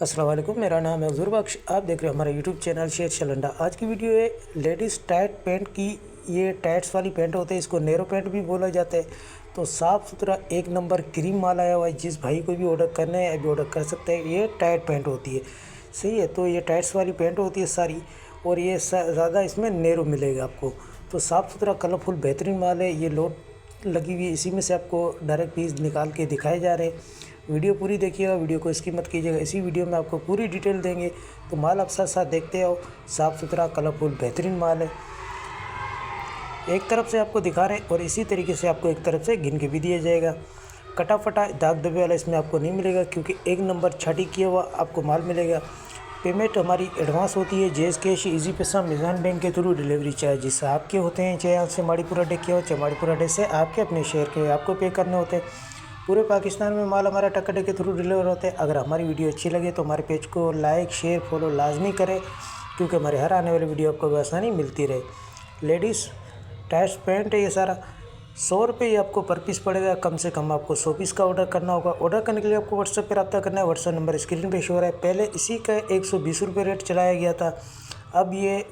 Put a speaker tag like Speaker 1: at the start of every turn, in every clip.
Speaker 1: अस्सलाम वालेकुम, मेरा नाम है हुज़ूर बख्श। आप देख रहे हैं हमारा यूट्यूब चैनल शेर शलंडा। आज की वीडियो है लेडीज़ टाइट पैंट की। ये टाइट्स वाली पैंट होते हैं, इसको नैरो पैंट भी बोला जाता है। तो साफ़ सुथरा एक नंबर क्रीम माल आया हुआ है। जिस भाई को भी ऑर्डर करना है अभी ऑर्डर कर सकते हैं। ये टाइट पैंट होती है, सही है। तो ये टाइट्स वाली पैंट होती है सारी, और ये ज़्यादा इसमें नैरो मिलेगा आपको। तो साफ़ सुथरा कलरफुल बेहतरीन माल है। ये लोड लगी हुई है, इसी में से आपको डायरेक्ट पीस निकाल के दिखाए जा रहे हैं। वीडियो पूरी देखिएगा, वीडियो को स्किप मत कीजिएगा। इसी वीडियो में आपको पूरी डिटेल देंगे। तो माल आप साथ साथ देखते आओ। साफ़ सुथरा कलरफुल बेहतरीन माल है। एक तरफ से आपको दिखा रहे हैं और इसी तरीके से आपको एक तरफ से गिन के भी दिया जाएगा। कटा फटा दाग दबे वाला इसमें आपको नहीं मिलेगा, क्योंकि एक नंबर छाटी किया हुआ आपको माल मिलेगा। पेमेंट हमारी एडवांस होती है जेज कैश, इजी पैसा, मिज़ान बैंक के थ्रू। डिलीवरी चार्जेस आपके होते हैं, चाहे यहाँ से माड़ीपुरा डे के हो चाहे माड़ीपुरा डे से आपके अपने शहर के आपको पे करने होते हैं। पूरे पाकिस्तान में माल हमारा टक्कर के थ्रू डिलीवर होता है। अगर हमारी वीडियो अच्छी लगे तो हमारे पेज को लाइक शेयर फॉलो लाजमी करें, क्योंकि हमारे हर आने वाली वीडियो आपको आसानी मिलती रहे। लेडीज़ टाइट्स पैंट है ये सारा। 100 रुपये ही आपको पर पीस पड़ेगा। कम से कम आपको 100 पीस का ऑर्डर करना होगा। ऑर्डर करने के लिए आपको व्हाट्सएप पर रब्ता करना है। व्हाट्सएप नंबर स्क्रीन पे शो हो रहा है। पहले इसी का 120 रुपये रेट चलाया गया था, अब ये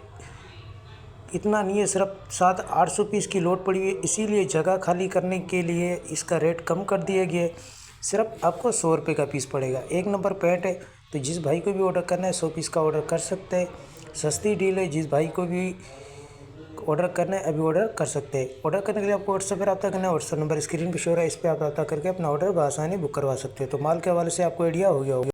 Speaker 1: इतना नहीं है, सिर्फ 700-800 पीस की लोड पड़ी हुई है। इसीलिए जगह खाली करने के लिए इसका रेट कम कर दिया गया है। सिर्फ आपको 100 रुपये का पीस पड़ेगा। एक नंबर पैंट है, तो जिस भाई को भी ऑर्डर करना है 100 पीस का ऑर्डर कर सकते हैं। सस्ती डील है, जिस भाई को भी ऑर्डर करना है अभी ऑर्डर कर सकते हैं। ऑर्डर करने के लिए आपको व्हाट्सएप पर रब्ता करना है। व्हाट्सएप नंबर स्क्रीन पर शो रहा है, इस पर आप रब्ता करके अपना ऑर्डर बआसानी बुक करवा सकते हैं। तो माल के हवाले से आपको आइडिया हो गया होगा।